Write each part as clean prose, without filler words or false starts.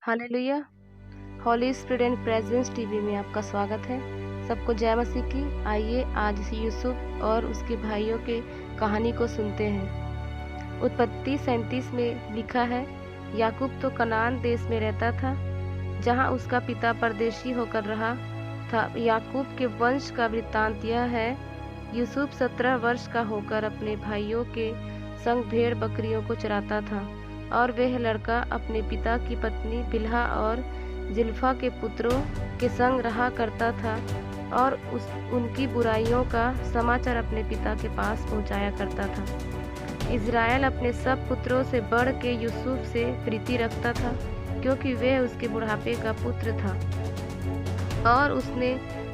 Hallelujah. Holy spirit and Presence TV में आपका स्वागत है। सबको जय मसीह की। आइए आज इस यूसुफ और उसके भाइयों के कहानी को सुनते हैं। उत्पत्ति 37 में लिखा है, याकूब तो कनान देश में रहता था, जहां उसका पिता परदेशी होकर रहा था। याकूब के वंश का वृत्तांत यह है, यूसुफ 17 वर्ष का होकर अपने भाइयों के संग भेड़ बकरियों को चराता था, और वह लड़का अपने पिता की पत्नी बिल्हा और जिल्फा के पुत्रों के संग रहा करता था, और उनकी बुराइयों का समाचार अपने पिता के पास पहुंचाया करता था। इज़राइल अपने सब पुत्रों से बढ़ के यूसुफ से प्रीति रखता था, क्योंकि वह उसके बुढ़ापे का पुत्र था, और उसने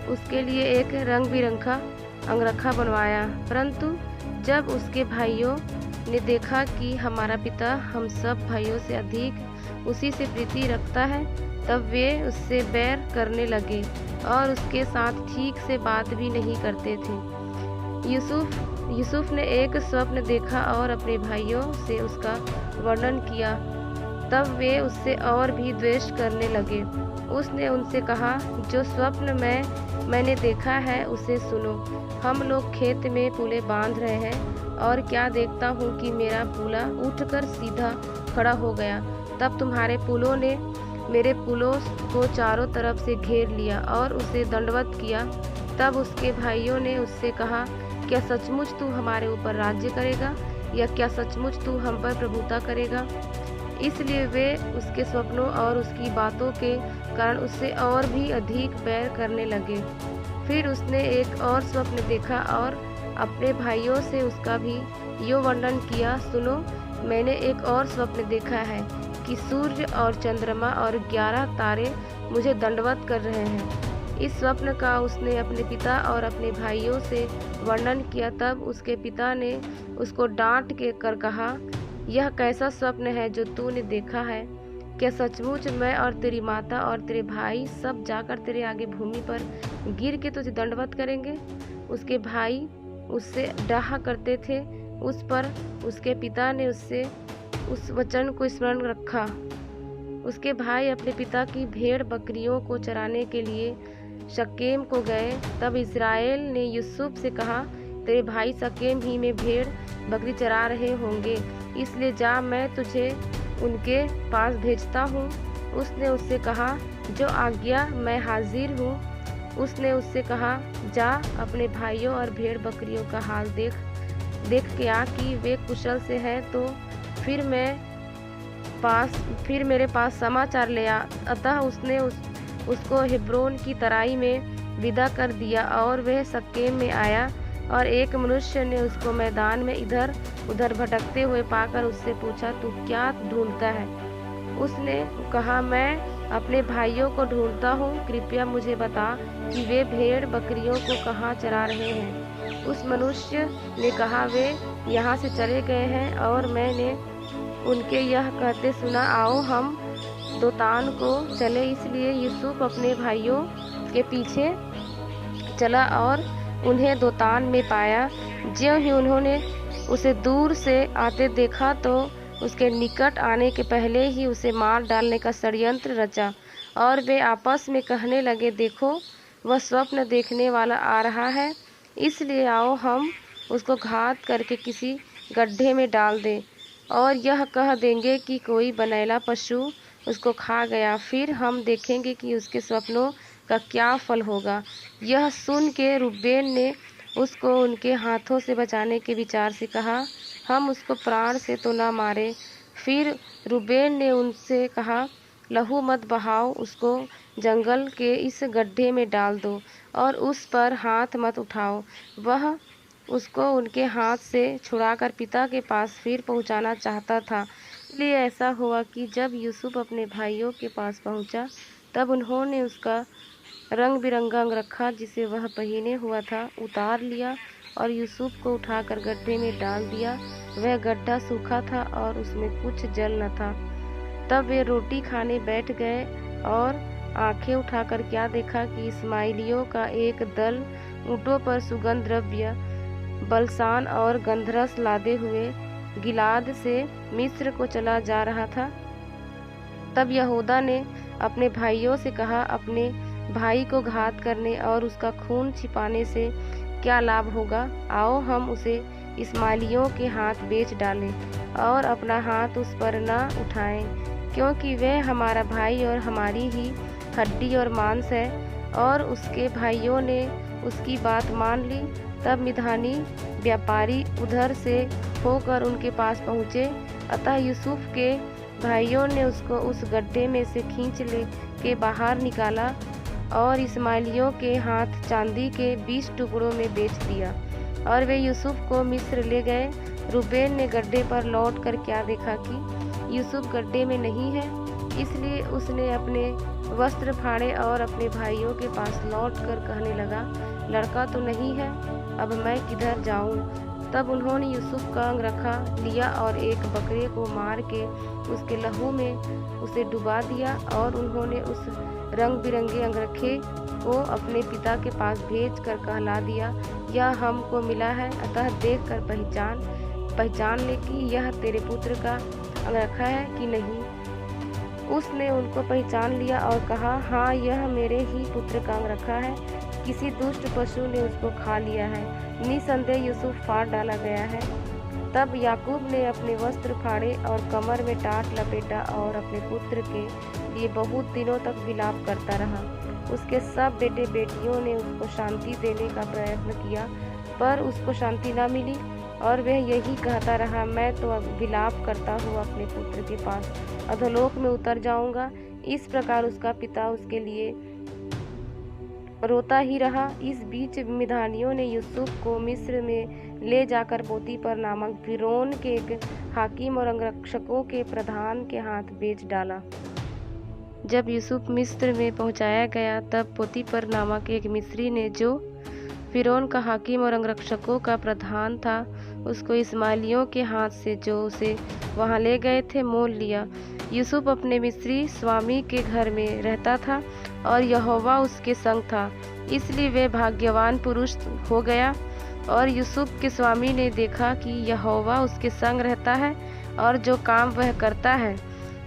उसके लिए एक रंग बिरंगा अंगरखा बनवाया। परंतु जब उसके भाइयों ने देखा कि हमारा पिता हम सब भाइयों से अधिक उसी से प्रीति रखता है, तब वे उससे बैर करने लगे और उसके साथ ठीक से बात भी नहीं करते थे। यूसुफ ने एक स्वप्न देखा और अपने भाइयों से उसका वर्णन किया। तब वे उससे और भी द्वेष करने लगे। उसने उनसे कहा, जो स्वप्न मैंने देखा है उसे सुनो। हम लोग खेत में पुले बांध रहे हैं, और क्या देखता हूँ कि मेरा पुला उठकर सीधा खड़ा हो गया। तब तुम्हारे पुलों ने मेरे पुलों को चारों तरफ से घेर लिया और उसे दंडवत किया। तब उसके भाइयों ने उससे कहा, क्या सचमुच तू हमारे ऊपर राज्य करेगा, या क्या सचमुच तू हम पर प्रभुता करेगा? इसलिए वे उसके स्वप्नों और उसकी बातों के कारण उससे और भी अधिक बैर करने लगे। फिर उसने एक और स्वप्न देखा और अपने भाइयों से उसका भी यो वर्णन किया। सुनो, मैंने एक और स्वप्न देखा है कि सूर्य और चंद्रमा और 11 तारे मुझे दंडवत कर रहे हैं। इस स्वप्न का उसने अपने पिता और अपने भाइयों से वर्णन किया। तब उसके पिता ने उसको डांट के कर कहा, यह कैसा स्वप्न है जो तूने देखा है? क्या सचमुच मैं और तेरी माता और तेरे भाई सब जाकर तेरे आगे भूमि पर गिर के तुझे दंडवत करेंगे? उसके भाई उससे डाहा करते थे। उस पर उसके पिता ने उससे उस वचन को स्मरण रखा। उसके भाई अपने पिता की भेड़ बकरियों को चराने के लिए शकेम को गए। तब इज़राइल ने यूसुफ से कहा, तेरे भाई शकेम ही में भेड़ बकरी चरा रहे होंगे, इसलिए जा, मैं तुझे उनके पास भेजता हूँ। उसने उससे कहा, जो आज्ञा, मैं हाजिर हूँ। उसने उससे कहा, जा, अपने भाइयों और भेड़ बकरियों का हाल देख के आ कि वे कुशल से हैं, तो फिर मेरे पास समाचार ले आ। अतः उसने उसको हेब्रोन की तराई में विदा कर दिया, और वह शकेम में आया। और एक मनुष्य ने उसको मैदान में इधर उधर भटकते हुए पाकर उससे पूछा, तू क्या ढूंढता है? उसने कहा, मैं अपने भाइयों को ढूंढता हूँ, कृपया मुझे बता कि वे भेड़ बकरियों को कहाँ चरा रहे हैं। उस मनुष्य ने कहा, वे यहाँ से चले गए हैं, और मैंने उनके यह कहते सुना, आओ हम दोतान को चले। इसलिए यूसुफ अपने भाइयों के पीछे चला और उन्हें दोतान में पाया। ज्यों ही उन्होंने उसे दूर से आते देखा, तो उसके निकट आने के पहले ही उसे मार डालने का षड्यंत्र रचा। और वे आपस में कहने लगे, देखो, वह स्वप्न देखने वाला आ रहा है, इसलिए आओ हम उसको घात करके किसी गड्ढे में डाल दें, और यह कह देंगे कि कोई बनैला पशु उसको खा गया। फिर हम देखेंगे कि उसके स्वप्नों का क्या फल होगा। यह सुन के रूबेन ने उसको उनके हाथों से बचाने के विचार से कहा, हम उसको प्राण से तो न मारे। फिर रूबेन ने उनसे कहा, लहू मत बहाओ, उसको जंगल के इस गड्ढे में डाल दो, और उस पर हाथ मत उठाओ। वह उसको उनके हाथ से छुड़ाकर पिता के पास फिर पहुंचाना चाहता था। इसलिए ऐसा हुआ कि जब यूसुफ अपने भाइयों के पास पहुंचा, तब उन्होंने उसका रंग बिरंगा अंगरखा जिसे वह पहने हुआ था उतार लिया, और यूसुफ को उठाकर गड्ढे में डाल दिया। वह गड्ढा सूखा था और उसमें कुछ जल न था। तब वे रोटी खाने बैठ गए, और आंखें उठाकर क्या देखा कि इस्माइलियों का एक दल ऊँटों पर सुगंध द्रव्य, बलसान और गंधरस लादे हुए गिलाद से मिस्र को चला जा रहा था। तब यहूदा ने अपने भाइयों से कहा, अपने भाई को घात करने और उसका खून छिपाने से क्या लाभ होगा? आओ हम उसे इस्माइलियों के हाथ बेच डालें और अपना हाथ उस पर न उठाएं, क्योंकि वह हमारा भाई और हमारी ही हड्डी और मांस है। और उसके भाइयों ने उसकी बात मान ली। तब मिद्यानी व्यापारी उधर से होकर उनके पास पहुँचे। अतः यूसुफ के भाइयों ने उसको उस गड्ढे में से खींच ले के बाहर निकाला और इस्माइलियों के हाथ चांदी के 20 टुकड़ों में बेच दिया, और वे यूसुफ को मिस्र ले गए। रूबेन ने गड्ढे पर लौट कर क्या देखा कि यूसुफ गड्ढे में नहीं है, इसलिए उसने अपने वस्त्र फाड़े और अपने भाइयों के पास लौट कर कहने लगा, लड़का तो नहीं है, अब मैं किधर जाऊं? तब उन्होंने यूसुफ का अंगरखा लिया और एक बकरे को मार के उसके लहू में उसे डुबा दिया, और उन्होंने उस रंग बिरंगे अंगरखे को अपने पिता के पास भेज कर कहला दिया, यह हमको मिला है, अतः देख कर पहचान ले कि यह तेरे पुत्र का अंगरखा है कि नहीं। उसने उनको पहचान लिया और कहा, हाँ, यह मेरे ही पुत्र का अंगरखा है, किसी दुष्ट पशु ने उसको खा लिया है। निसंदेह यूसुफ फाड़ डाला गया है। तब याकूब ने अपने वस्त्र फाड़े और कमर में टाट लपेटा और अपने पुत्र के लिए बहुत दिनों तक विलाप करता रहा। उसके सब बेटे बेटियों ने उसको शांति देने का प्रयत्न किया, पर उसको शांति न मिली, और वह यही कहता रहा, मैं तो अब विलाप करता हुआ अपने पुत्र के पास अधोलोक में उतर जाऊंगा। इस प्रकार उसका पिता उसके लिए रोता ही रहा। इस बीच मिद्यानियों ने यूसुफ को मिस्र में ले जाकर पोतीपर नामक फिरौन के एक हाकिम और अंगरक्षकों के प्रधान के हाथ बेच डाला। जब यूसुफ मिस्र में पहुंचाया गया, तब पोतीपर नामक एक मिस्री ने, जो फिरौन का हाकिम और अंगरक्षकों का प्रधान था, उसको इस्माइलियों के हाथ से, जो उसे वहां ले गए थे, मोल लिया। यूसुफ अपने मिस्री स्वामी के घर में रहता था और यहोवा उसके संग था, इसलिए वह भाग्यवान पुरुष हो गया। और यूसुफ के स्वामी ने देखा कि यहोवा उसके संग रहता है, और जो काम वह करता है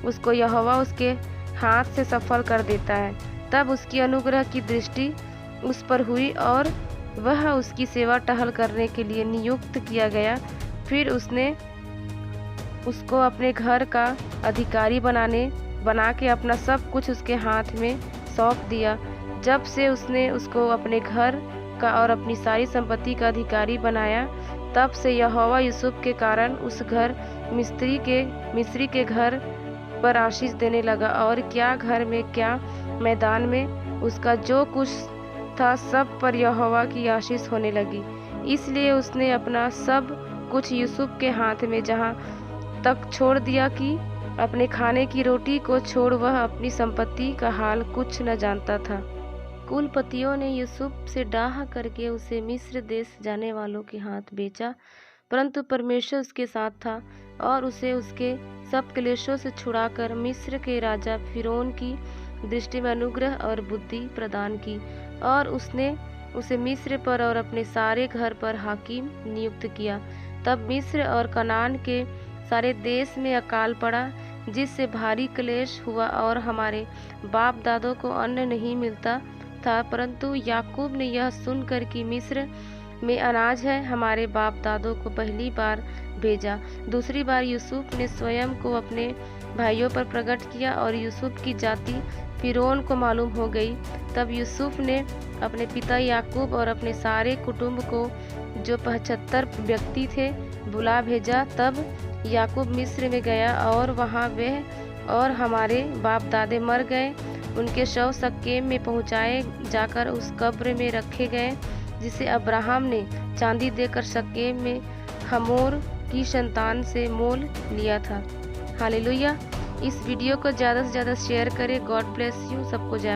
उसको यहोवा उसके हाथ से सफल कर देता है। तब उसकी अनुग्रह की दृष्टि उस पर हुई और वह उसकी सेवा टहल करने के लिए नियुक्त किया गया। फिर उसने उसको अपने घर का अधिकारी बना के अपना सब कुछ उसके हाथ में सौंप दिया। जब से उसने उसको अपने घर का और अपनी सारी संपत्ति का अधिकारी बनाया, तब से यहोवा यूसुफ के कारण उस घर मिस्री के घर पर आशीष देने लगा, और क्या घर में क्या मैदान में उसका जो कुछ था सब पर यहोवा की आशीष होने लगी। इसलिए उसने अपना सब कुछ यूसुफ के हाथ में जहाँ तक छोड़ दिया कि अपने खाने की रोटी को छोड़ वह अपनी संपत्ति का हाल कुछ न जानता था। कुलपतियों ने यूसुफ से डाह करके उसे मिस्र देश जाने वालों के हाथ बेचा, परंतु परमेश्वर उसके साथ था और उसे उसके सब क्लेशों से छुड़ाकर मिस्र के राजा फिरौन की दृष्टि में अनुग्रह और बुद्धि प्रदान की, और उसने उसे मिस्र पर और अपने सारे घर पर हाकिम नियुक्त किया। तब मिस्र और कनान के सारे देश में अकाल पड़ा, जिससे भारी क्लेश हुआ, और हमारे बाप दादों को अन्न नहीं मिलता था। परंतु याकूब ने यह सुनकर कि मिस्र में अनाज है, हमारे बाप दादों को पहली बार भेजा। दूसरी बार यूसुफ ने स्वयं को अपने भाइयों पर प्रकट किया, और यूसुफ की जाति फिरौन को मालूम हो गई। तब यूसुफ ने अपने पिता याकूब और अपने सारे कुटुंब को, जो 75 व्यक्ति थे, बुला भेजा। तब याकूब मिस्र में गया, और वहाँ वह और हमारे बाप दादे मर गए। उनके शव शक्केम में पहुँचाए जाकर उस कब्र में रखे गए, जिसे अब्राहम ने चांदी देकर शक्केम में हमोर की संतान से मोल लिया था। हालेलुया। इस वीडियो को ज़्यादा से ज़्यादा शेयर करें। God bless you. सबको जय।